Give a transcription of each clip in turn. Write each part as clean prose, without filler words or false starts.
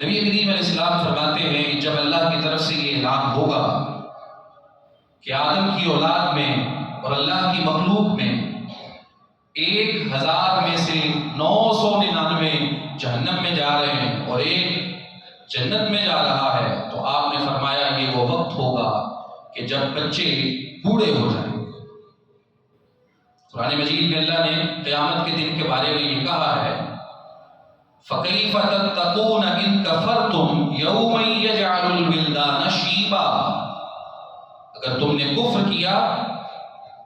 नबी करीम अलैहिस्सलाम फरमाते हैं कि जब अल्लाह की तरफ से ये ऐलान होगा कि आदम की औलाद में और अल्लाह की मखलूक में 1000 में से 999 जहन्नम में जा रहे हैं और एक जन्नत में जा रहा है, तो आपने फरमाया ये वो वक्त होगा कि जब बच्चे बूढ़े हो जाएं। कुरान मजीद में अल्लाह ने क़यामत के दिन के बारे में ये कहा है, फ़कैफ़ तत्तक़ून इन कफ़रतुम यौमन यजअलुल विल्दान शीबा। अगर तुमने कुफ्र किया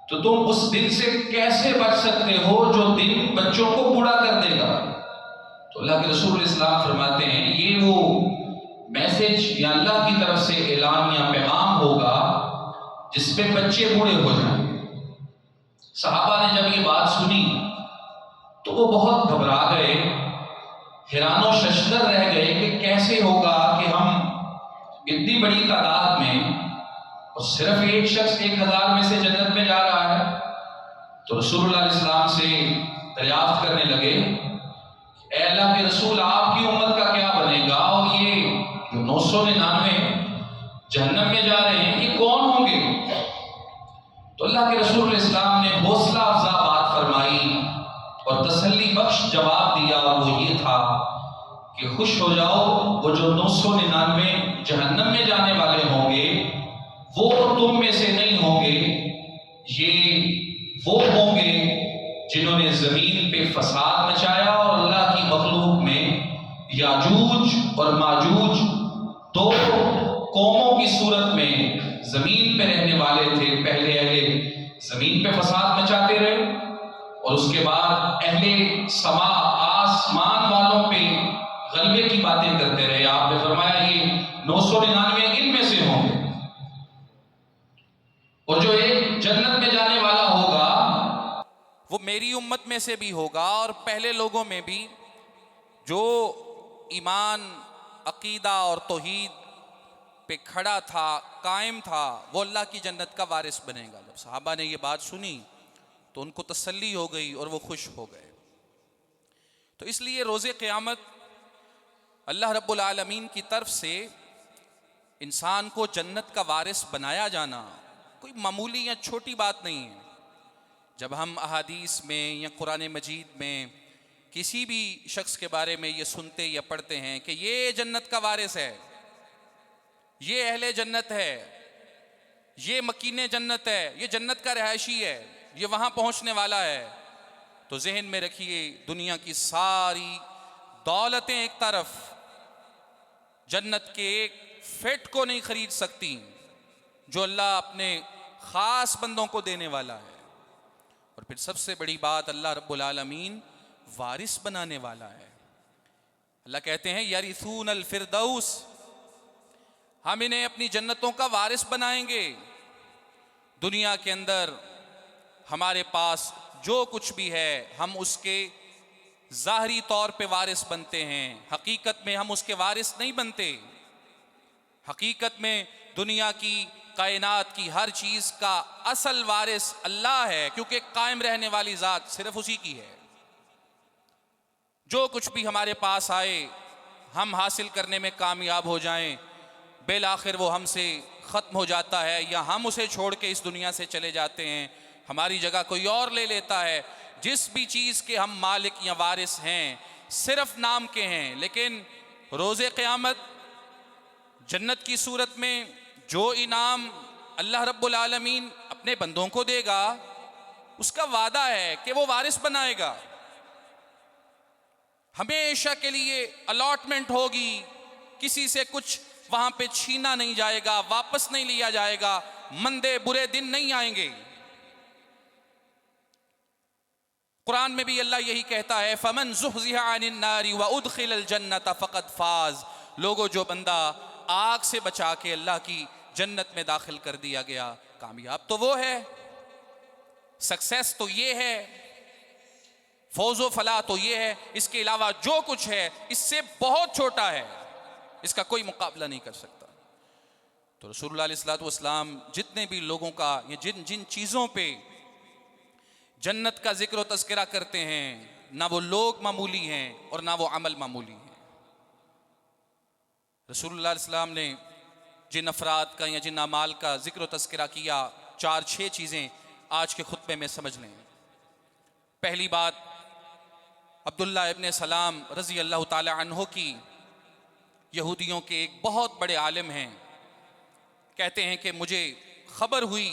तो तुम उस दिन से कैसे बच सकते हो जो दिन बच्चों को बूढ़ा कर देगा। तो अल्लाह के रसूल इस्लाम फरमाते हैं ये वो मैसेज या अल्लाह की तरफ से ऐलान या पैगाम होगा जिसपे बच्चे बूढ़े हो जाएंगे। सहाबा ने जब ये बात सुनी तो वो बहुत घबरा गए, हैरानो शशदर रह गए कि कैसे होगा कि हम इतनी बड़ी तादाद में और सिर्फ एक शख्स 1000 में से जन्नत में जा रहा है। तो रसूलुल्लाह इस्लाम से दरियाफ्त करने लगे, ऐ अल्लाह के रसूल आपकी उम्मत का क्या बनेगा और ये जो 999 जहन्नम में जा रहे हैं ये कौन होंगे। तो अल्लाह के रसूल इस्लाम ने हौसला अफजा बात फरमाई और तसल्ली बख्श जवाब दिया, और वो ये था कि खुश हो जाओ, वो जो 999 जहन्नम में जाने वाले होंगे वो तुम में से नहीं होंगे, ये वो होंगे जिन्होंने जमीन पे फसाद मचाया और अल्लाह की मखलूक में याजूज और माजूज दो कौमों की सूरत में जमीन पे रहने वाले थे। पहले अहले जमीन पे फसाद मचाते रहे और उसके बाद अहले समा आसमान वालों पे गलबे की बातें करते रहे। आपने फरमाया ये 999 इनमें से होंगे, और जो एक जन्नत में जाने वाला होगा वो मेरी उम्मत में से भी होगा और पहले लोगों में भी जो ईमान, अकीदा और तौहीद पे खड़ा था, कायम था, वो अल्लाह की जन्नत का वारिस बनेगा। जब सहाबा ने ये बात सुनी तो उनको तसल्ली हो गई और वो खुश हो गए। तो इसलिए रोज़े क़यामत अल्लाह रब्बुल आलमीन की तरफ से इंसान को जन्नत का वारिस बनाया जाना कोई मामूली या छोटी बात नहीं है। जब हम अहादीस में या कुरान मजीद में किसी भी शख्स के बारे में ये सुनते या पढ़ते हैं कि ये जन्नत का वारिस है, ये अहले जन्नत है, ये मकीने जन्नत है, ये जन्नत का रहायशी है, ये वहाँ पहुँचने वाला है, तो जहन में रखिए दुनिया की सारी दौलतें एक तरफ जन्नत के एक फेट को नहीं खरीद सकती जो अल्लाह अपने ख़ास बंदों को देने वाला है। और फिर सबसे बड़ी बात, अल्लाह रब्बुल आलमीन वारिस बनाने वाला है। अल्लाह कहते हैं यरिसून अल फिरदौस, हम इन्हें अपनी जन्नतों का वारिस बनाएंगे। दुनिया के अंदर हमारे पास जो कुछ भी है हम उसके ज़ाहरी तौर पे वारिस बनते हैं, हकीकत में हम उसके वारिस नहीं बनते। हकीकत में दुनिया की, कायनात की हर चीज़ का असल वारिस अल्लाह है, क्योंकि कायम रहने वाली ज़ात सिर्फ उसी की है। जो कुछ भी हमारे पास आए हम हासिल करने में कामयाब हो जाएं, बिल आखिर वो हमसे ख़त्म हो जाता है या हम उसे छोड़ के इस दुनिया से चले जाते हैं, हमारी जगह कोई और ले लेता है। जिस भी चीज़ के हम मालिक या वारिस हैं सिर्फ नाम के हैं, लेकिन रोज़े क़यामत जन्नत की सूरत में जो इनाम अल्लाह रब्बुल आलमीन अपने बंदों को देगा उसका वादा है कि वो वारिस बनाएगा। हमेशा के लिए अलॉटमेंट होगी, किसी से कुछ वहां पे छीना नहीं जाएगा, वापस नहीं लिया जाएगा, मंदे बुरे दिन नहीं आएंगे। कुरान में भी अल्लाह यही कहता है, फमन ज़ुहज़िहा अनिन नारी व उदखिलल जन्नत फ़क़द फ़ाज़। लोगो जो बंदा आग से बचा के अल्लाह की जन्नत में दाखिल कर दिया गया, कामयाब तो वो है, सक्सेस तो ये है, फौजो फला तो ये है। इसके अलावा जो कुछ है इससे बहुत छोटा है, इसका कोई मुकाबला नहीं कर सकता। तो रसूलुल्लाह अलैहिस्सलातु वस्सलाम जितने भी लोगों का ये जिन जिन चीज़ों पे जन्नत का जिक्र और तज़किरा करते हैं, ना वो लोग मामूली हैं और ना वो अमल मामूली हैं। रसूलुल्लाह सल्लल्लाहु अलैहि वसल्लम ने जिन अफराद का या जिन अमाल का जिक्र व तज़किरा किया, 4-6 चीज़ें आज के खुतबे में समझ लें। पहली बात, अब्दुल्ला इब्न सलाम रज़ी अल्लाह ताला अन्हो की, यहूदियों के एक बहुत बड़े आलिम हैं, कहते हैं कि मुझे खबर हुई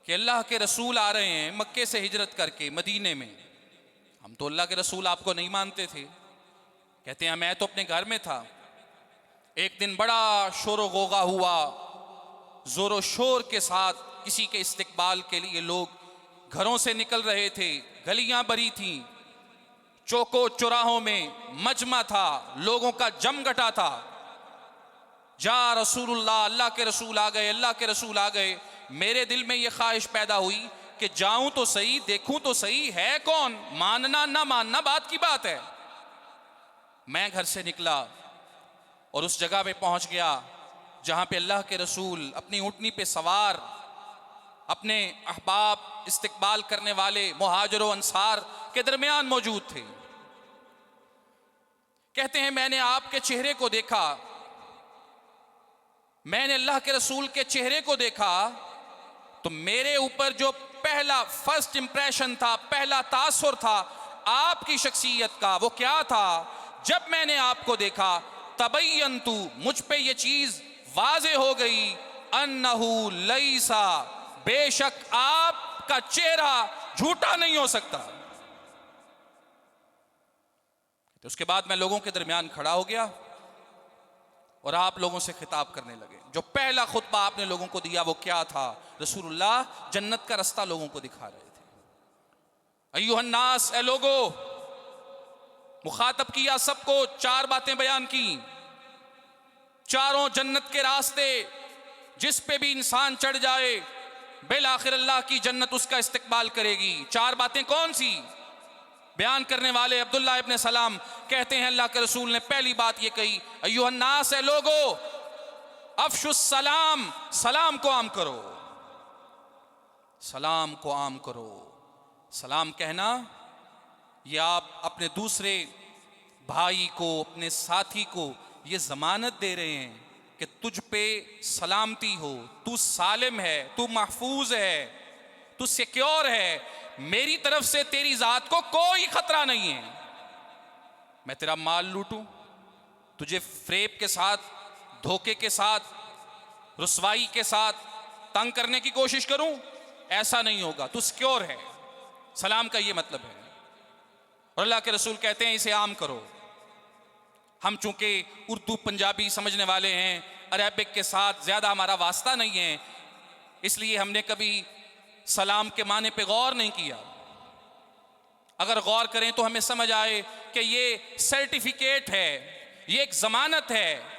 कि अल्लाह के रसूल आ रहे हैं मक्के से हिजरत करके मदीने में। हम तो अल्लाह के रसूल आपको नहीं मानते थे। कहते हैं मैं तो अपने घर में था। एक दिन बड़ा शोर गोगा हुआ, जोरो शोर के साथ किसी के इस्तकबाल के लिए लोग घरों से निकल रहे थे, गलियां भरी थीं, चौकों चौराहों में मजमा था, लोगों का जमघटा था। जा रसूलुल्लाह, अल्लाह के रसूल आ गए, अल्लाह के रसूल आ गए। मेरे दिल में यह ख्वाहिश पैदा हुई कि जाऊं तो सही, देखूं तो सही, है कौन, मानना ना मानना बात की बात है। मैं घर से निकला और उस जगह पे पहुंच गया जहां पे अल्लाह के रसूल अपनी ऊँटनी पे सवार अपने अहबाब इस्तकबाल करने वाले मुहाजिर व अंसार के दरमियान मौजूद थे। कहते हैं मैंने आपके चेहरे को देखा, मैंने अल्लाह के रसूल के चेहरे को देखा, तो मेरे ऊपर जो पहला फर्स्ट इंप्रेशन था, पहला तासुर था आपकी शख्सियत का, वो क्या था? जब मैंने आपको देखा, तबय्यन्तु, मुझ पे ये चीज वाज़े हो गई, अन्नहु लैसा, बेशक आपका चेहरा झूठा नहीं हो सकता। तो उसके बाद मैं लोगों के दरमियान खड़ा हो गया और आप लोगों से खिताब करने लगे। जो पहला खुतबा आपने लोगों को दिया वो क्या था? रसूलुल्लाह जन्नत का रास्ता लोगों को दिखा रहे थे। अय्युहन्नास, ए लोगो, मुखातब किया सबको, 4 बातें बयान की। चारों जन्नत के रास्ते, जिस पे भी इंसान चढ़ जाए बिल आखिर अल्लाह की जन्नत उसका इस्तकबाल करेगी। 4 बातें कौन सी? बयान करने वाले अब्दुल्ला इब्न सलाम कहते हैं अल्लाह के रसूल ने पहली बात ये कही, अय्युहन्नास, ए लोगो, अफशुस सलाम, सलाम को आम करो, सलाम को आम करो। सलाम कहना, ये आप अपने दूसरे भाई को, अपने साथी को ये जमानत दे रहे हैं कि तुझ पे सलामती हो, तू सालिम है, तू महफूज है, तू सिक्योर है, मेरी तरफ से तेरी जात को कोई खतरा नहीं है। मैं तेरा माल लूटूं, तुझे फ्रेब के साथ, धोखे के साथ, रुसवाई के साथ तंग करने की कोशिश करूं, ऐसा नहीं होगा, तू सिक्योर है। सलाम का ये मतलब है। और अल्लाह के रसूल कहते हैं इसे आम करो। हम चूंकि उर्दू पंजाबी समझने वाले हैं, अरबिक के साथ ज़्यादा हमारा वास्ता नहीं है, इसलिए हमने कभी सलाम के माने पे गौर नहीं किया। अगर गौर करें तो हमें समझ आए कि ये सर्टिफिकेट है, ये एक जमानत है,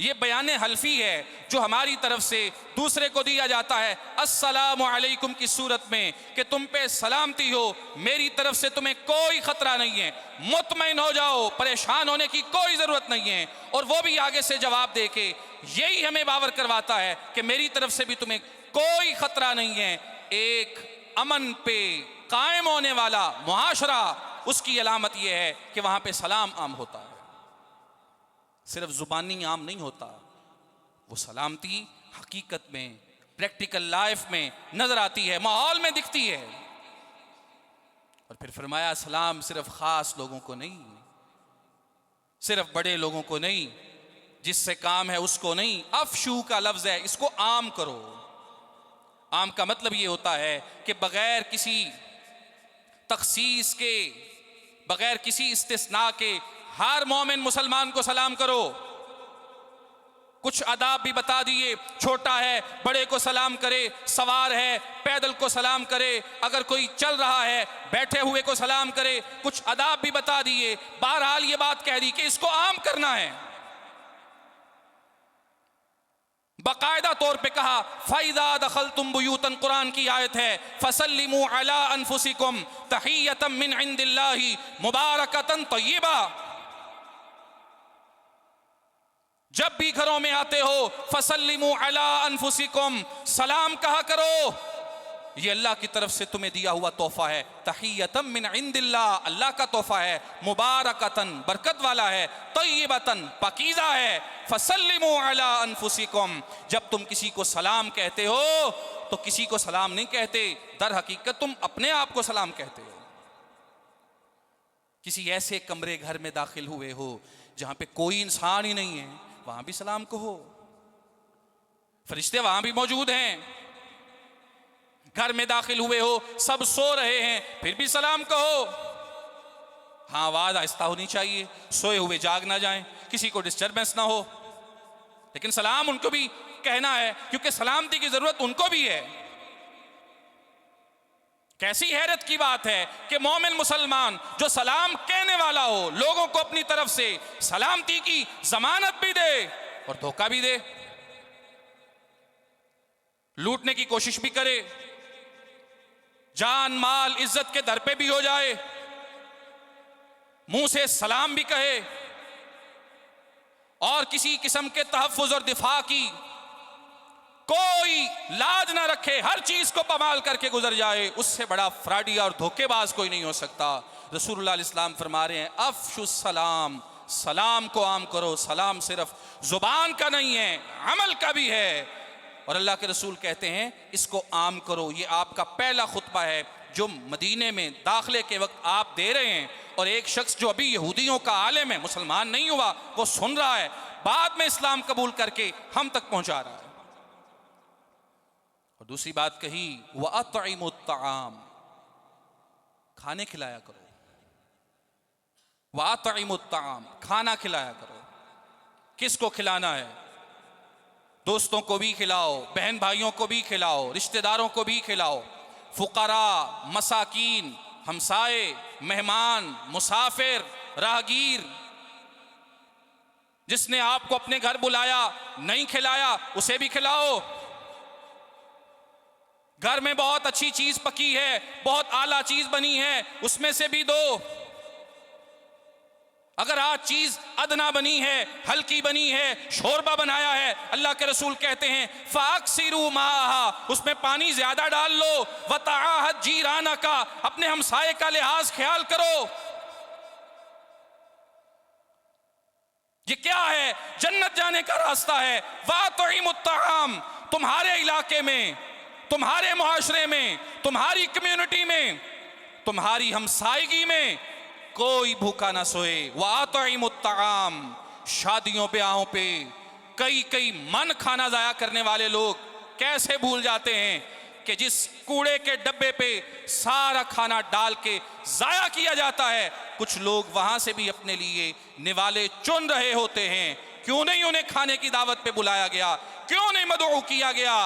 ये बयान हल्फी है जो हमारी तरफ से दूसरे को दिया जाता है अस्सलामु अलैकुम की सूरत में कि तुम पे सलामती हो, मेरी तरफ से तुम्हें कोई खतरा नहीं है, मुतमईन हो जाओ, परेशान होने की कोई ज़रूरत नहीं है। और वो भी आगे से जवाब दे के यही हमें बावर करवाता है कि मेरी तरफ से भी तुम्हें कोई खतरा नहीं है। एक अमन पे कायम होने वाला मुआशरा, उसकी अलामत यह है कि वहाँ पे सलाम आम होता है, सिर्फ जुबानी आम नहीं होता, वो सलामती हकीकत में, प्रैक्टिकल लाइफ में नजर आती है, माहौल में दिखती है। और फिर फरमाया सलाम सिर्फ खास लोगों को नहीं, सिर्फ बड़े लोगों को नहीं, जिससे काम है उसको नहीं। अफशू का लफ्ज है, इसको आम करो। आम का मतलब ये होता है कि बगैर किसी तखसीस के, बगैर किसी इस्तिस्ना के हर मोमिन मुसलमान को सलाम करो। कुछ आदाब भी बता दिए, छोटा है बड़े को सलाम करे, सवार है पैदल को सलाम करे, अगर कोई चल रहा है बैठे हुए को सलाम करे, कुछ आदाब भी बता दिए। बहरहाल ये बात कह दी कि इसको आम करना है। बाकायदा तौर पे कहा फ़इज़ा दख़लतुम बुयूतन, कुरान की आयत है, फ़सल्लिमू अला अनफुसिकुम तहियतम मिन इंदिल्लाहि मुबारकतन तय्यबा। जब भी घरों में आते हो फसल्लिमू अला अनफुसिकुम, सलाम कहा करो, ये अल्लाह की तरफ से तुम्हें दिया हुआ तोहफा है। तहियतम मिन इंदिल्लाह, अल्लाह का तोहफा है। मुबारकतन, बरकत वाला है। तय्यबतन, पाकीज़ा है। फसल्लिमू अला अनफुसिकुम, जब तुम किसी को सलाम कहते हो तो किसी को सलाम नहीं कहते, दर हकीकत तुम अपने आप को सलाम कहते हो। किसी ऐसे कमरे घर में दाखिल हुए हो जहां पे कोई इंसान ही नहीं है, वहां भी सलाम कहो। फरिश्ते वहां भी मौजूद हैं। घर में दाखिल हुए हो, सब सो रहे हैं, फिर भी सलाम कहो। हाँ, आवाज आहिस्ता होनी चाहिए, सोए हुए जाग ना जाएं, किसी को डिस्टरबेंस ना हो, लेकिन सलाम उनको भी कहना है, क्योंकि सलामती की जरूरत उनको भी है। कैसी हैरत की बात है कि मोमिन मुसलमान जो सलाम कहने वाला हो, लोगों को अपनी तरफ से सलामती की जमानत भी दे और धोखा भी दे, लूटने की कोशिश भी करे, जान माल इज्जत के दर पे भी हो जाए, मुंह से सलाम भी कहे और किसी किस्म के तहफ्फुज और दिफा की कोई लाज ना रखे, हर चीज को पमाल करके गुजर जाए, उससे बड़ा फ्रॉडी और धोखेबाज कोई नहीं हो सकता। रसूलुल्लाह इस्लाम फरमा रहे हैं, अफ़शुस सलाम, सलाम को आम करो। सलाम सिर्फ जुबान का नहीं है, अमल का भी है। और अल्लाह के रसूल कहते हैं इसको आम करो। ये आपका पहला खुतबा है जो मदीने में दाखिले के वक्त आप दे रहे हैं, और एक शख्स जो अभी यहूदियों का आलिम है, मुसलमान नहीं हुआ, वो सुन रहा है, बाद में इस्लाम कबूल करके हम तक पहुंचा रहा है। और दूसरी बात कही, वअतइमुत ताआम, खाने खिलाया करो। वअतइमुत ताआम, खाना खिलाया करो। किसको खिलाना है? दोस्तों को भी खिलाओ, बहन भाइयों को भी खिलाओ, रिश्तेदारों को भी खिलाओ, फुकरा, मसाकीन, हमसाए, मेहमान, मुसाफिर, राहगीर, जिसने आपको अपने घर बुलाया नहीं खिलाया उसे भी खिलाओ। घर में बहुत अच्छी चीज पकी है, बहुत आला चीज बनी है, उसमें से भी दो। अगर आज चीज अदना बनी है, हल्की बनी है, शोरबा बनाया है, अल्लाह के रसूल कहते हैं फाक्सिरू माहा, उसमें पानी ज्यादा डाल लो। वताअहद जीराना का, अपने हमसाये का लिहाज ख्याल करो। ये क्या है? जन्नत जाने का रास्ता है। वातइमुत ताआम, तुम्हारे इलाके में, तुम्हारे मुआशरे में, तुम्हारी कम्युनिटी में, तुम्हारी हमसायगी में कोई भूखा ना सोए। वातइमुत ताआम, शादियों ब्याहों पे कई कई मन खाना जाया करने वाले लोग कैसे भूल जाते हैं कि जिस कूड़े के डब्बे पे सारा खाना डाल के जाया किया जाता है, कुछ लोग वहां से भी अपने लिए निवाले चुन रहे होते हैं। क्यों नहीं उन्हें खाने की दावत पे बुलाया गया? क्यों नहीं मदऊ किया गया?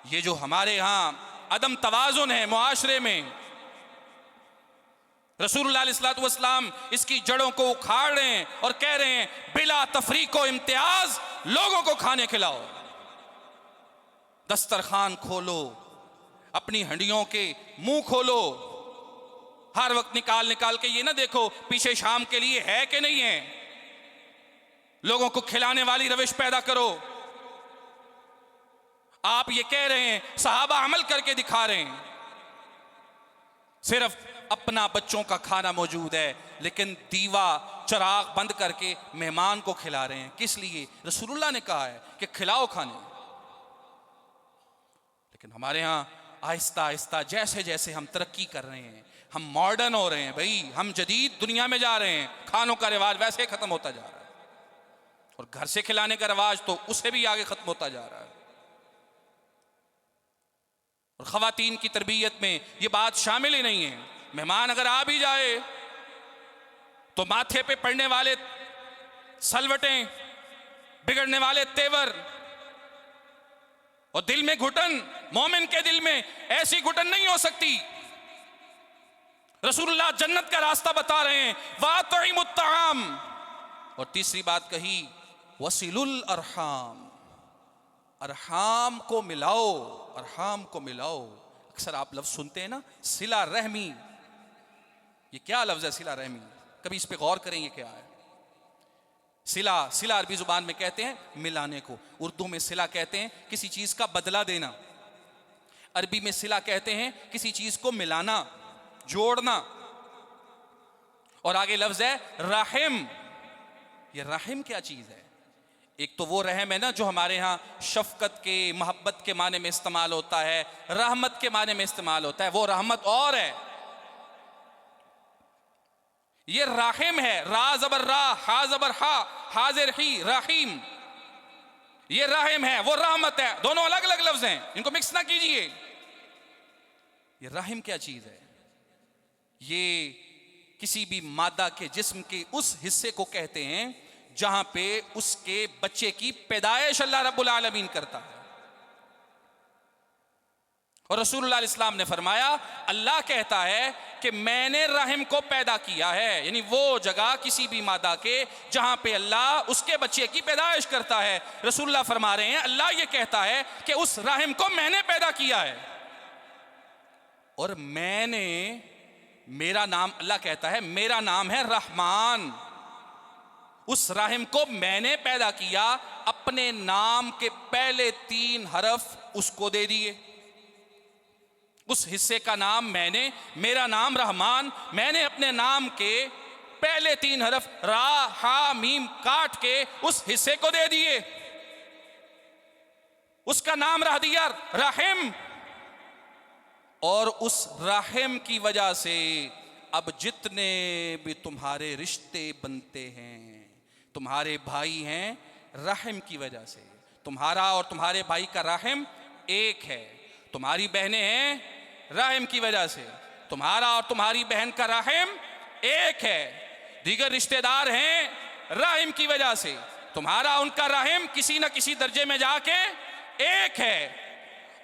ये जो हमारे यहाँ अदम तवाजुन है मुआशरे में, रसूलुल्लाह अलैहि वसल्लम इसकी जड़ों को उखाड़ रहे हैं और कह रहे हैं बिला तफरीको इम्तियाज लोगों को खाने खिलाओ। दस्तरखान खोलो, अपनी हंडियों के मुंह खोलो, हर वक्त निकाल निकाल के ये ना देखो पीछे शाम के लिए है कि नहीं है। लोगों को खिलाने वाली रविश पैदा करो। आप ये कह रहे हैं, सहाबा अमल करके दिखा रहे हैं, सिर्फ अपना बच्चों का खाना मौजूद है, लेकिन दीवा चिराग बंद करके मेहमान को खिला रहे हैं। किस लिए? रसूलुल्लाह ने कहा है कि खिलाओ खाने। लेकिन हमारे यहाँ आहिस्ता आहिस्ता जैसे जैसे हम तरक्की कर रहे हैं, हम मॉडर्न हो रहे हैं, भाई हम जदीद दुनिया में जा रहे हैं, खानों का रिवाज वैसे ही खत्म होता जा रहा है, और घर से खिलाने का रिवाज तो उससे भी आगे खत्म होता जा रहा है। और खवातीन की तरबियत में ये बात शामिल ही नहीं है। मेहमान अगर आ भी जाए तो माथे पे पड़ने वाले सलवटें, बिगड़ने वाले तेवर और दिल में घुटन, मोमिन के दिल में ऐसी घुटन नहीं हो सकती। रसूलुल्लाह जन्नत का रास्ता बता रहे हैं, वातइमुत ताआम। और तीसरी बात कही, वसिलुल अरहाम, अरहाम को मिलाओ, अरहाम को मिलाओ। अक्सर आप लफ्ज सुनते हैं ना, सिला रहमी। ये क्या लफ्ज है सिला रहमी? कभी इस पे गौर करेंगे क्या है? सिला, सिला अरबी जुबान में कहते हैं मिलाने को, उर्दू में सिला कहते हैं किसी चीज का बदला देना। अरबी में सिला कहते हैं किसी चीज को मिलाना, जोड़ना। और आगे लफ्ज है रहम। ये रहम क्या चीज है? एक तो वो रहम है ना जो हमारे यहाँ शफकत के, मोहब्बत के माने में इस्तेमाल होता है, रहमत के माने में इस्तेमाल होता है, वो रहमत और है। ये राहिम है, रा जबर रा, हा जबर हा, हाजिर ही, राहिम। ये राहिम है, वो रहमत है, दोनों अलग अलग लफ्ज हैं, इनको मिक्स ना कीजिए। ये राहिम क्या चीज है? ये किसी भी मादा के जिस्म के उस हिस्से को कहते हैं जहां पे उसके बच्चे की पैदाइश अल्लाह रब्बुल आलमीन करता है। और रसूलुल्लाह इस्लाम ने फरमाया, अल्लाह कहता है कि मैंने रहम को पैदा किया है, यानी वो जगह किसी भी मादा के जहां पे अल्लाह उसके बच्चे की पैदाइश करता है। रसूलुल्लाह फरमा रहे हैं, अल्लाह ये कहता है कि उस रहम को मैंने पैदा किया है। और मैंने, मेरा नाम, अल्लाह कहता है मेरा नाम है रहमान। उस रहम को मैंने पैदा किया, अपने नाम के पहले 3 हरफ उसको दे दिए। उस हिस्से का नाम मैंने, मेरा नाम रहमान, मैंने अपने नाम के पहले 3 हरफ रा हा मीम काट के उस हिस्से को दे दिए। उसका नाम रख दिया रहीम। और उस रहीम की वजह से अब जितने भी तुम्हारे रिश्ते बनते हैं, तुम्हारे भाई हैं, रहीम की वजह से। तुम्हारा और तुम्हारे भाई का रहीम एक है। तुम्हारी बहनें हैं, रहीम की वजह से। तुम्हारा और तुम्हारी बहन का रहीम एक है। दीगर रिश्तेदार हैं, रहीम की वजह से। तुम्हारा उनका रहीम किसी न किसी दर्जे में जाके एक है।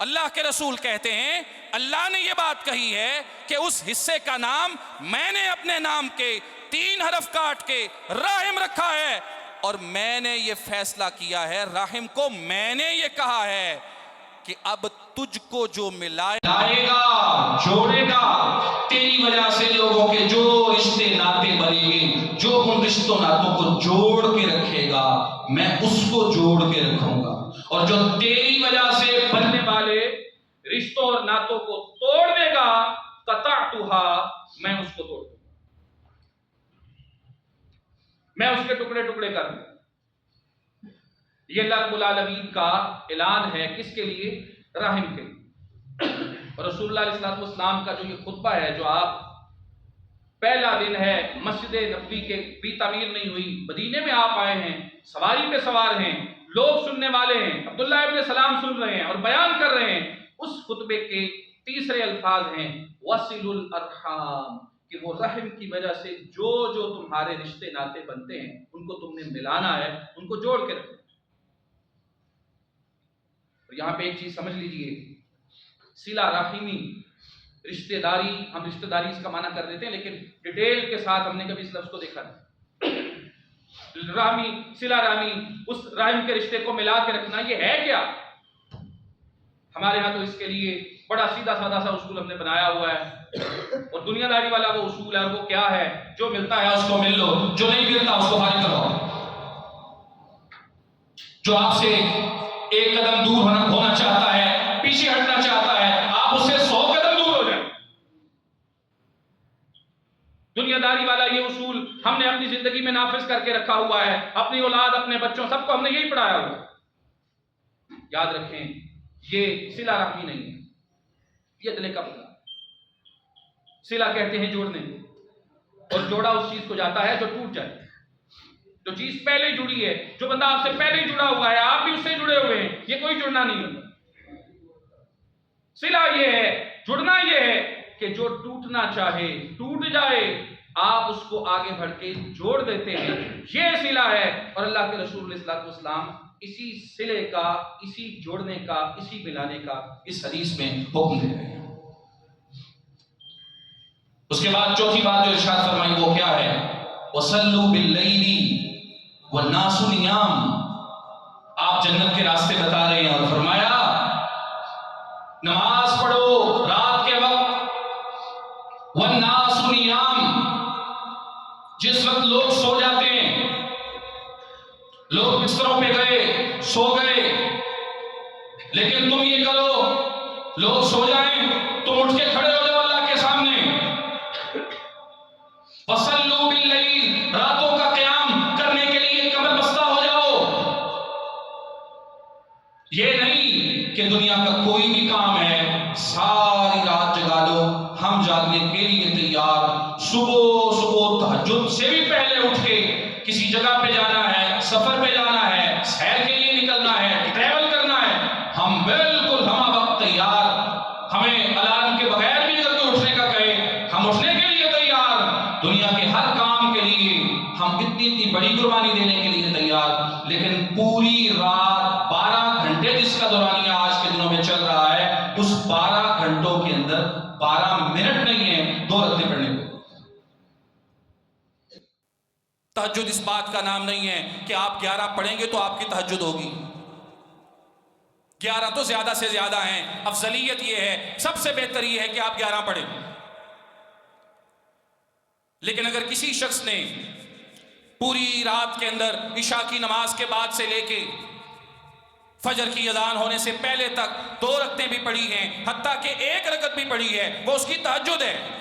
अल्लाह के रसूल कहते हैं, अल्लाह ने यह बात कही है कि उस हिस्से का नाम मैंने अपने नाम के 3 हरफ काट के रहीम रखा है। और मैंने ये फैसला किया है, रहीम को मैंने ये कहा है कि अब तुझको जो मिलाएगा, जोड़ेगा, तेरी वजह से लोगों के जो रिश्ते नाते बनेंगे, जो उन रिश्तों नातों को जोड़ के रखेगा, मैं उसको जोड़ के रखूंगा। और जो तेरी वजह से बनने वाले रिश्तों और नातों को तोड़ देगा, कतअतुहा, मैं उसको तोड़ दूंगा, मैं उसके टुकड़े टुकड़े कर दूंगा। ये अल्लाह रब्बुल आलमीन का ऐलान है, किसके लिए? रहीम के लिए। और रसूलुल्लाह सल्लल्लाहु अलैहि वसल्लम का जो ये खुतबा है, जो आप पहला दिन है, मस्जिद नबवी के भी तामीर नहीं हुई, मदीने में आप आए हैं, सवारी पे सवार हैं, लोग सुनने वाले हैं, अब्दुल्लाह इब्न सलाम सुन रहे हैं और बयान कर रहे हैं। उस खुतबे के तीसरे अल्फाज हैं वसिलुल अरहाम, कि वो रहम की वजह से जो जो तुम्हारे रिश्ते नाते बनते हैं उनको तुमने मिलाना है, उनको जोड़ के रखना। और यहां पे एक चीज समझ लीजिए, सिला राहिमी, रिश्तेदारी, हम रिश्तेदारी इसका माना कर देते हैं, लेकिन डिटेल के साथ हमने कभी इस लफ्ज को देखा नहीं। रामी, सिला रामी, उस राहिम के रिश्ते को मिला के रखना, ये है क्या? हमारे यहाँ तो इसके लिए बड़ा सीधा साधा सा उसूल हमने बनाया हुआ है, और दुनियादारी वाला वो उसूल है। और वो क्या है? जो मिलता है उसको मिल लो, जो नहीं मिलता उसको फारिग करो। जो आपसे एक कदम दूर होना चाहता है, पीछे हटना चाहता है, आप उससे 100 कदम दूर हो जाए। दुनियादारी वाला ये उसूल हमने अपनी जिंदगी में नाफिज करके रखा हुआ है। अपनी औलाद, अपने बच्चों, सबको हमने यही पढ़ाया हुआ है। याद रखें, ये सिला रहमी नहीं है, ये दिले का बदला। सिला कहते हैं जोड़ने, और जोड़ा उस चीज को जाता है जो टूट जाए, जो चीज पहले ही जुड़ी है, जो बंदा आपसे पहले ही जुड़ा हुआ है, आप भी उससे जुड़े हुए हैं, ये कोई जुड़ना नहीं होता। सिला ये है, जुड़ना ये है कि जो टूटना चाहे टूट जाए, आप उसको आगे बढ़ के जोड़ देते हैं, ये सिला है। और अल्लाह के रसूल सल्लल्लाहु अलैहि वसल्लम इसी सिले का, इसी जोड़ने का, इसी मिलाने का इस हदीस में हुक्म दे रहे हैं। उसके बाद चौथी बात जो इरशाद फरमाई वो क्या है? वसल्लू बिल्लैली वन्नासु नियाम। आप जन्नत के रास्ते बता रहे हैं और फरमाया नमाज पढ़ो रात के वक्त, वन्नासु नियाम, जिस वक्त लोग सो जाते हैं, लोग बिस्तरों पे गए, सो गए, लेकिन तुम ये करो लोग सो जाएं तुम उठ के खड़े हो जाओ अल्लाह के सामने। वसल्लू बिल्लैल, रातों का क़याम करने के लिए कमर बस्ता हो जाओ। ये नहीं कि दुनिया का कोई भी काम है सारी रात जगा लो, हम जागने के लिए तैयार। सुबह सुबह तहज्जुद से भी पहले उठ के किसी जगह पे जाना है, सफर पे जाना है, सैर के लिए निकलना है, ट्रैवल करना है, हम बिल्कुल हम वक्त तैयार। हमें अलार्म के बगैर भी अगर कोई उठने का कहे, हम उठने के लिए तैयार। दुनिया के हर काम के लिए हम इतनी इतनी बड़ी कुर्बानी देने के लिए तैयार। लेकिन पूरी रात 12 घंटे जिसका दौरानिया आज के दिनों में चल रहा है, उस 12 घंटों के अंदर 12 मिनट नहीं है 2 रत्ते पढ़ने को। तहज्जुद इस बात का नाम नहीं है कि आप 11 पढ़ेंगे तो आपकी तहज्जुद होगी। 11 तो ज्यादा से ज्यादा हैं, अफजलियत यह है, सबसे बेहतर यह है कि आप 11 पढ़ें। लेकिन अगर किसी शख्स ने पूरी रात के अंदर इशा की नमाज के बाद से लेके फजर की अजान होने से पहले तक 2 रकतें भी पढ़ी हैं, हत्ता कि 1 रकत भी पढ़ी है, वो उसकी तहज्जुद है।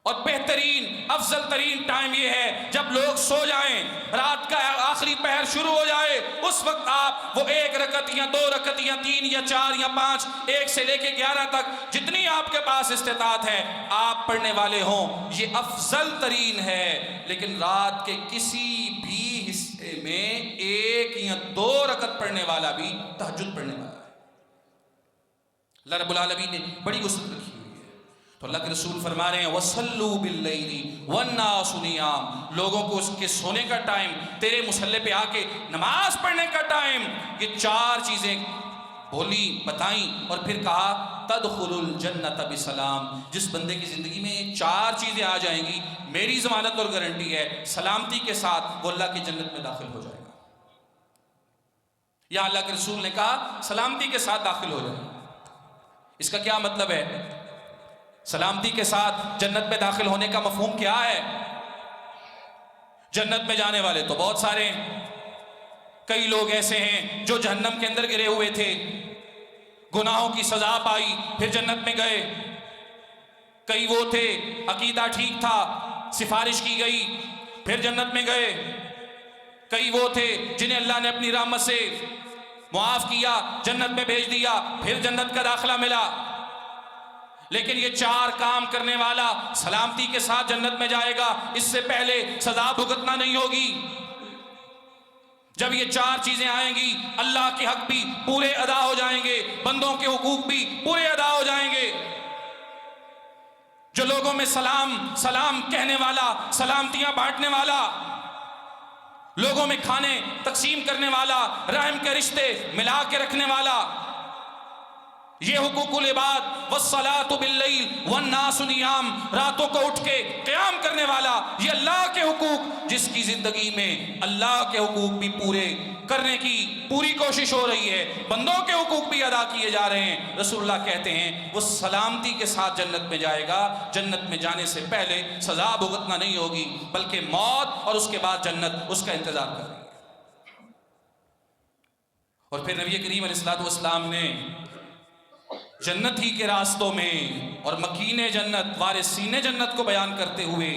और बेहतरीन अफजल तरीन टाइम यह है जब लोग सो जाएं, रात का आखिरी पहर शुरू हो जाए, उस वक्त आप वो 1 रकत या 2 रकत या 3 या 4 या 5, 1 से लेके 11 तक जितनी आपके पास इस्तेताअत है आप पढ़ने वाले हों, ये अफजल तरीन है। लेकिन रात के किसी भी हिस्से में 1 या 2 रकत पढ़ने वाला भी तहज्जुद पढ़ने वाला है। अल्लाह रब्बुल आलमीन ने बड़ी वसअत रखी। तो अल्लाह के रसूल फरमा रहे हैं वसल्लू बिल्लैली वन्नासु नियाम, लोगों को उसके सोने का टाइम, तेरे मुसल्ले पे आके नमाज पढ़ने का टाइम, ये 4 चीजें बोली बताई और फिर कहा तदखुलुल जन्नत बिसलाम। जिस बंदे की जिंदगी में ये 4 चीजें आ जाएंगी, मेरी जमानत और गारंटी है सलामती के साथ वो अल्लाह की जन्नत में दाखिल हो जाएगा। या अल्लाह के रसूल ने कहा सलामती के साथ दाखिल हो जाएगा। इसका क्या मतलब है? सलामती के साथ जन्नत में दाखिल होने का मफहूम क्या है? जन्नत में जाने वाले तो बहुत सारे हैं। कई लोग ऐसे हैं जो जहन्नम के अंदर गिरे हुए थे, गुनाहों की सजा पाई, फिर जन्नत में गए। कई वो थे अकीदा ठीक था, सिफारिश की गई, फिर जन्नत में गए। कई वो थे जिन्हें अल्लाह ने अपनी रहमत से मुआफ किया, जन्नत में भेज दिया, फिर जन्नत का दाखिला मिला। लेकिन ये 4 काम करने वाला सलामती के साथ जन्नत में जाएगा, इससे पहले सजा भुगतना नहीं होगी। जब ये 4 चीजें आएंगी, अल्लाह के हक भी पूरे अदा हो जाएंगे, बंदों के हुकूक भी पूरे अदा हो जाएंगे। जो लोगों में सलाम सलाम कहने वाला, सलामतियां बांटने वाला, लोगों में खाने तकसीम करने वाला, रहम के रिश्ते मिला के रखने वाला, ये हुकूकुल इबाद वस्सलातु बिल्लैल वन्नासु नियाम, रातों को उठ के क़याम करने वाला, ये अल्लाह के हुकूक, जिसकी जिंदगी में अल्लाह के हुकूक भी पूरे करने की पूरी कोशिश हो रही है, बंदों के हुकूक भी अदा किए जा रहे हैं। रसूलुल्लाह कहते हैं वो सलामती के साथ जन्नत में जाएगा। जन्नत में जाने से पहले सजा भुगतना नहीं होगी, बल्कि मौत और उसके बाद जन्नत उसका इंतजार कर रही है। और फिर नबी करीम अलैहिस्सलातु वस्सलाम ने जन्नत ही के रास्तों में और मकीने जन्नत, वारिसीने जन्नत को बयान करते हुए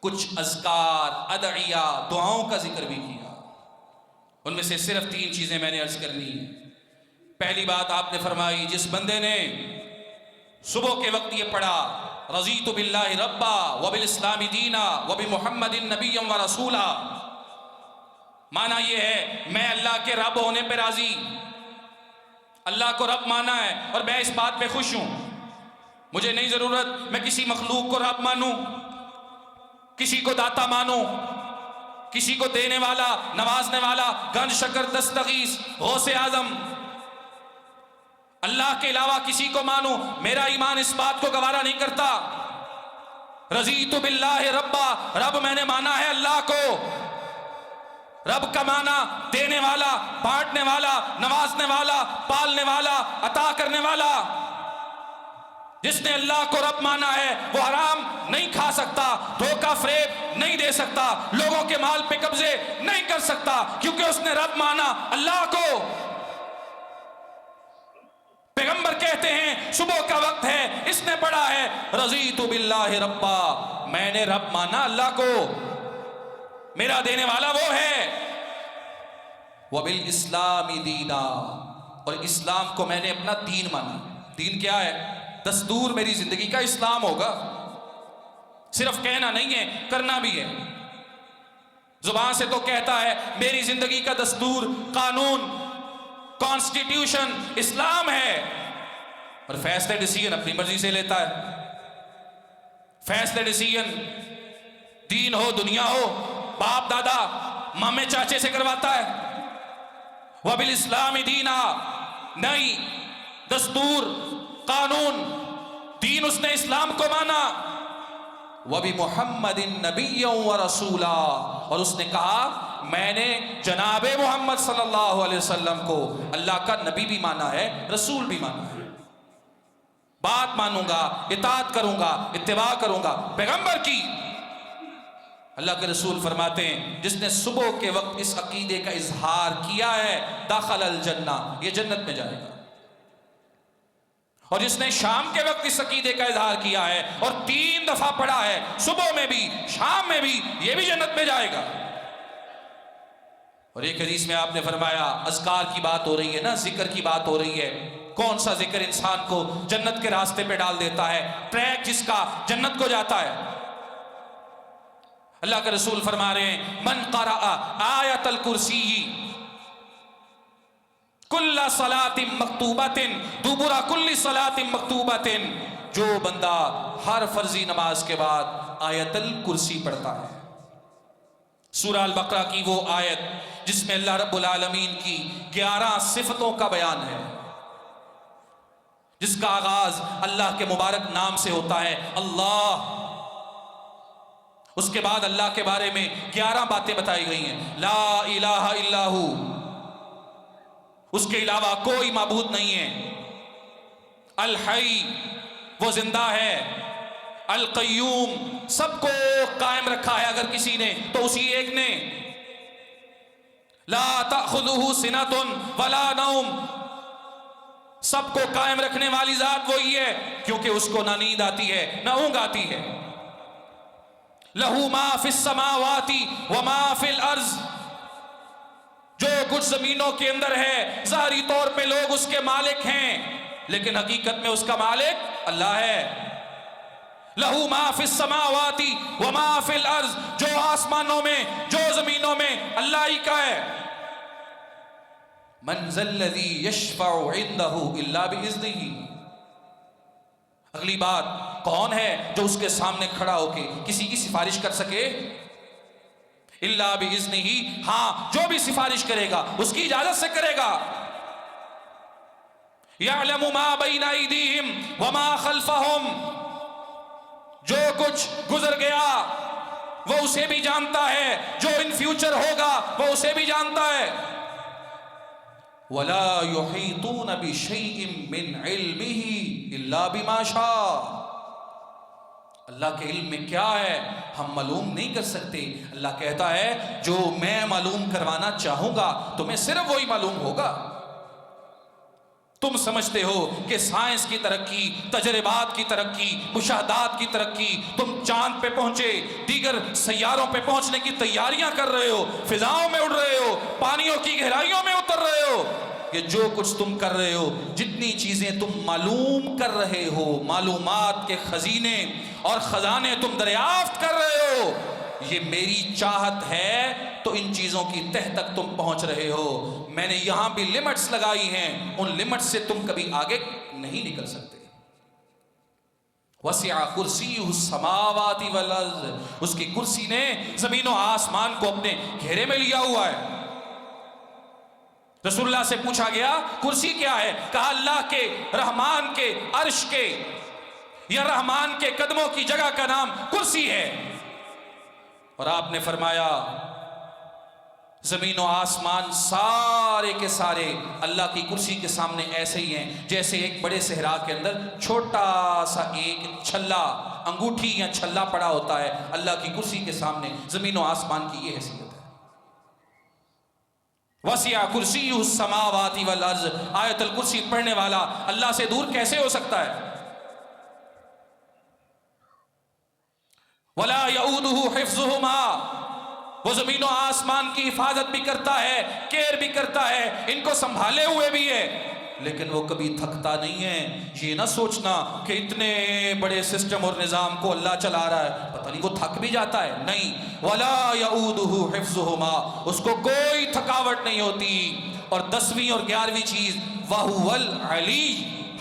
कुछ अज़कार, अदइया, दुआओं का जिक्र भी किया। उनमें से सिर्फ 3 चीजें मैंने अर्ज करनी है। पहली बात आपने फरमाई, जिस बंदे ने सुबह के वक्त ये पढ़ा रज़ीतु बिल्लाहि रब्बा व बिल इस्लामी दीना व बि मुहम्मदिन नबिय्यम व रसूला, माना ये है मैं अल्लाह के रब होने पे राजी, अल्लाह को रब माना है और मैं इस बात पे खुश हूं। मुझे नहीं जरूरत मैं किसी मखलूक को रब मानूं, किसी को दाता मानूं, किसी को देने वाला, नवाजने वाला, गंज शकर दस्तगीस, गौसे आजम, अल्लाह के अलावा किसी को मानूं, मेरा ईमान इस बात को गवारा नहीं करता। रज़ीतु बिल्लाहि रब्बा, रब मैंने माना है अल्लाह को। रब का माना देने वाला, बांटने वाला, नवाजने वाला, पालने वाला, अता करने वाला। जिसने अल्लाह को रब माना है वो हराम नहीं खा सकता, धोखा फरेब नहीं दे सकता, लोगों के माल पे कब्जे नहीं कर सकता, क्योंकि उसने रब माना अल्लाह को। कहते हैं सुबह का वक्त है, इसने पढ़ा है रज़ीतु बिल्लाहि रब्बा, मैंने रब माना अल्लाह को, मेरा देने वाला वो है, वबिल इस्लामी दीना, और इस्लाम को मैंने अपना दीन माना। दीन क्या है? दस्तूर मेरी जिंदगी का इस्लाम होगा। सिर्फ कहना नहीं है, करना भी है। जुबान से तो कहता है मेरी जिंदगी का दस्तूर, कानून, कॉन्स्टिट्यूशन इस्लाम है, और फैसले डिसीजन अपनी मर्जी से लेता है। फैसले डिसीजन दीन हो दुनिया हो, बाप दादा मामे चाचे से करवाता है। वबिल इस्लामी दीना, नहीं, दस्तूर, कानून, दीन उसने इस्लाम को माना। वबी मुहम्मदिन नबिय्यन व रसूला, और उसने कहा मैंने जनाबे मोहम्मद सल्लल्लाहु अलैहि वसल्लम को अल्लाह का नबी भी माना है, रसूल भी माना है। बात मानूंगा, इताअत करूंगा, इत्तिबा करूंगा पैगंबर की। अल्लाह के रसूल फरमाते हैं जिसने सुबह के वक्त इस अकीदे का इजहार किया है दाखिल जन्ना, ये जन्नत में जाएगा। और जिसने शाम के वक्त इस अकीदे का इजहार किया है और 3 दफा पढ़ा है, सुबह में भी शाम में भी, ये भी जन्नत में जाएगा। और एक हदीस में आपने फरमाया, अज़कार की बात हो रही है ना, जिक्र की बात हो रही है, कौन सा जिक्र इंसान को जन्नत के रास्ते पे डाल देता है, ट्रैक जिसका जन्नत को जाता है। अल्लाह के रसूल फरमा रहे हैं मन क़रअ आयतल कुर्सी कुल्ला सलातिन मक्तूबतिन दुबुरा कुल्ली सलातिन मक्तूबतिन, जो बंदा हर फर्जी नमाज के बाद आयतल कुर्सी पढ़ता है। सूरह अल बकरा की वो आयत जिसमें अल्लाह रब्बुल आलमीन की 11 सिफतों का बयान है, जिसका आगाज अल्लाह के मुबारक नाम से होता है, अल्लाह। उसके बाद अल्लाह के बारे में 11 बातें बताई गई हैं। ला इलाहा इल्लाहु, उसके अलावा कोई माबूद नहीं है। अल हई, वो जिंदा है। अल कय्यूम, सबको कायम रखा है अगर किसी ने तो उसी एक ने। ला ताखुदुहु सिनतुन वला नौम, सबको कायम रखने वाली जात वही है क्योंकि उसको ना नींद आती है ना ऊंघ आती है। लहू मा फिस समावाती व मा फिल अर्ज, जो कुछ जमीनों के अंदर है ज़ाहिरी तौर पे लोग उसके मालिक हैं, लेकिन हकीकत में उसका मालिक अल्लाह है। लहू मा फिस समावाती व मा फिल अर्ज, जो आसमानों में जो जमीनों में अल्लाह ही का है। मन ज़ल्लज़ी यशफ़अउ इंदहु इल्ला बिइज़्निही, अगली बात, कौन है जो उसके सामने खड़ा होके किसी की सिफारिश कर सके? इल्ला बिइज़्निही, हाँ, जो भी सिफारिश करेगा उसकी इजाजत से करेगा। यअलमु मा बैना अयदीहिम व मा खल्फहुम, जो कुछ गुजर गया वो उसे भी जानता है, जो इन फ्यूचर होगा वो उसे भी जानता है। वला युहीतून बिशैइन मिन इल्मिही इल्ला बिमा शाअ, अल्लाह के इल्म में क्या है हम मालूम नहीं कर सकते। अल्लाह कहता है जो मैं मालूम करवाना चाहूंगा तुम्हें सिर्फ वही मालूम होगा। तुम समझते हो कि साइंस की तरक्की, तजर्बात की तरक्की, मुशाहदात की तरक्की, तुम चांद पे पहुंचे, दीगर सैयारों पे पहुंचने की तैयारियां कर रहे हो, फिजाओं में उड़ रहे हो, पानियों की गहराइयों में उतर रहे हो। ये जो कुछ तुम कर रहे हो, जितनी चीजें तुम मालूम कर रहे हो, मालूमात के खजीने और खजाने तुम दरियाफ्त कर रहे हो, ये मेरी चाहत है तो इन चीजों की तह तक तुम पहुंच रहे हो। मैंने यहां भी लिमिट्स लगाई हैं, उन लिमिट्स से तुम कभी आगे नहीं निकल सकते। वसिअ कुर्सियुहु समावाति वल अर्ज़, उसकी कुर्सी ने जमीनों आसमान को अपने घेरे में लिया हुआ है। रसूलुल्लाह से पूछा गया कुर्सी क्या है? कहा अल्लाह के, रहमान के अर्श के या रहमान के कदमों की जगह का नाम कुर्सी है। और आपने फरमाया जमीन और आसमान सारे के सारे अल्लाह की कुर्सी के सामने ऐसे ही हैं जैसे एक बड़े सहरा के अंदर छोटा सा एक छल्ला, अंगूठी या छल्ला पड़ा होता है। अल्लाह की कुर्सी के सामने जमीन और आसमान की ये हैसियत है। वसिया कुर्सीयुहु समावाति वल अर्ज़, आयतुल कुर्सी पढ़ने वाला अल्लाह से दूर कैसे हो सकता है? वला यऊदुहु हिफ्ज़ुहुमा, वो जमीन और आसमान की हिफाजत भी करता है, केयर भी करता है, इनको संभाले हुए भी है, लेकिन वो कभी थकता नहीं है। ये ना सोचना कि इतने बड़े सिस्टम और निज़ाम को अल्लाह चला रहा है, पता नहीं वो थक भी जाता है। नहीं, वला यऊदुहु हिफ्ज़ुहुमा, उसको कोई थकावट नहीं होती। और 10वीं और 11वीं चीज वहुवल अली,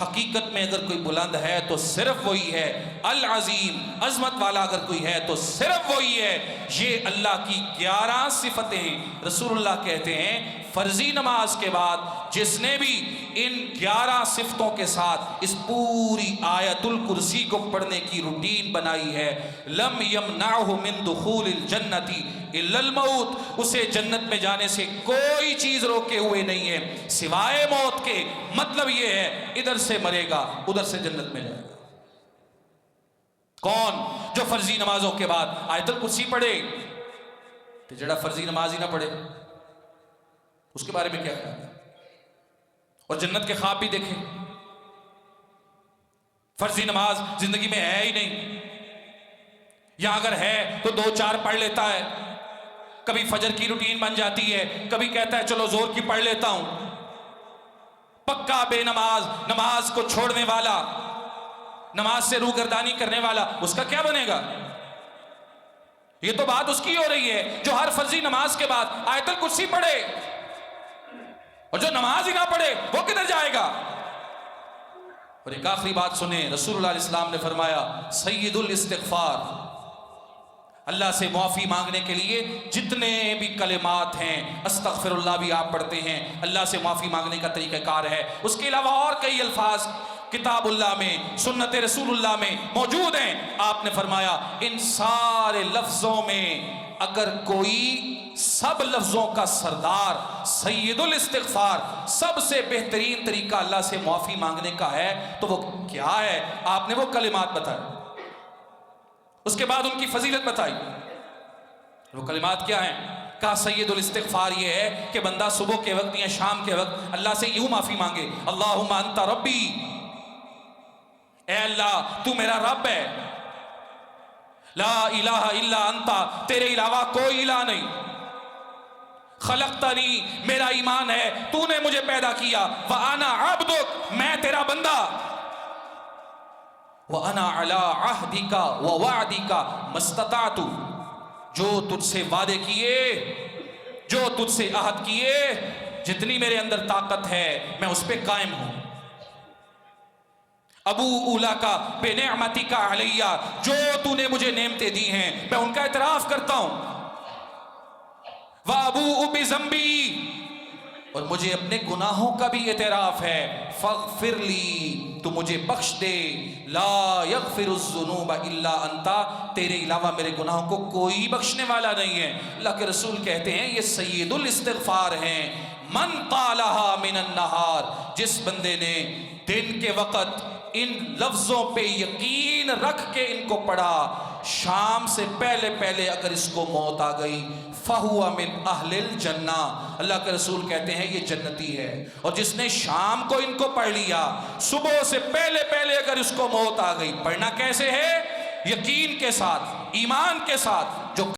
हकीकत में अगर कोई बुलंद है तो सिर्फ वही है। अल अजीम, अजमत वाला अगर कोई है तो सिर्फ वही है। ये अल्लाह की 11 सिफतें रसूलुल्लाह कहते हैं फर्जी नमाज के बाद जिसने भी इन 11 सिफतों के साथ इस पूरी आयतुल कुर्सी को पढ़ने की रूटीन बनाई है, लम यमनाहु मिन दुखूलिल जन्नति इल्लल मौत, उसे जन्नत में जाने से कोई चीज रोके हुए नहीं है सिवाय मौत के। मतलब ये है इधर से मरेगा उधर से जन्नत में जाएगा। कौन? जो फर्जी नमाजों के बाद आयतुल कुर्सी पढ़े। तो जड़ा फर्जी नमाज ही ना पढ़े उसके बारे में क्या ख्याल है? और जन्नत के ख्वाब भी देखें। फर्जी नमाज जिंदगी में है ही नहीं, या अगर है तो 2-4 पढ़ लेता है, कभी फजर की रूटीन बन जाती है, कभी कहता है चलो जोर की पढ़ लेता हूं। पक्का बेनमाज, नमाज को छोड़ने वाला, नमाज से रूगर्दानी करने वाला, उसका क्या बनेगा? ये तो बात उसकी हो रही है जो हर फर्जी नमाज के बाद आयतुल कुर्सी पढ़े, और जो नमाज ही ना पढ़े वो किधर जाएगा? और एक आखिरी बात सुने, रसूलुल्लाह इस्लाम ने फरमाया सय्यदुल इस्तिग़फ़ार, अल्लाह से माफ़ी मांगने के लिए जितने भी कलिमात हैं, अस्तग़फ़िरुल्लाह भी आप पढ़ते हैं, अल्लाह से माफ़ी मांगने का तरीक़ाकार है। उसके अलावा और कई अल्फाज किताबुल्लाह में, सुन्नत रसूलुल्लाह में मौजूद हैं। आपने फरमाया इन सारे लफ्ज़ों में अगर कोई सब लफ्ज़ों का सरदार सय्यदुल इस्तिग़फ़ार, सबसे बेहतरीन तरीका अल्लाह से माफ़ी मांगने का है तो वो क्या है? आपने वो कलिमात बताए, उसके बाद उनकी फजीलत बताई। वो कलिमात क्या हैं? कहा सय्यदुल इस्तिग़फ़ार ये है कि बंदा सुबह के वक्त या शाम के वक्त अल्लाह से यूं माफ़ी मांगे, अल्लाहुम्मा अंता रब्बी, ए अल्लाह तू मेरा रब है, ला इलाहा इल्ला अंता, तेरे अलावा कोई इलाह नहीं, खलक़तनी, मेरा ईमान है तूने मुझे पैदा किया, व अना अब्दुक, मैं तेरा बंदा, व अना अला अहदिका व वअदिका मस्ततातु, जो तुझसे वादे किए, जो तुझसे अहद किए, जितनी मेरे अंदर ताकत है मैं उस पे कायम हूं। अबू उला का बेनेअमती का अलैया, जो तूने मुझे नेमतें दी हैं मैं उनका इतराफ करता हूं। व अबू बिज़ंबी, और मुझे अपने गुनाहों का भी इतराफ है। फ़ग़फ़िरली, तू मुझे बख्श दे। ला यग़फ़िरुज़्ज़ुनूब इल्ला अंता, तेरे अलावा मेरे गुनाहों को कोई बख्शने वाला नहीं है। अल्लाह के रसूल कहते हैं ये सय्यदुल इस्तिग़फ़ार हैं। मन क़ालहा मिनन नहार, जिस बंदे ने दिन के वक़्त इन लफ्ज़ों पे यकीन रख के इनको पढ़ा, शाम से पहले पहले अगर इसको मौत आ गई, फ़हुवा मिन अहलिल जन्ना, अल्लाह के रसूल कहते हैं ये जन्नती है। और जिसने शाम को इनको पढ़ लिया, सुबह से पहले पहले अगर इसको मौत आ गई, पढ़ना कैसे है? यकीन के साथ, ईमान के साथ,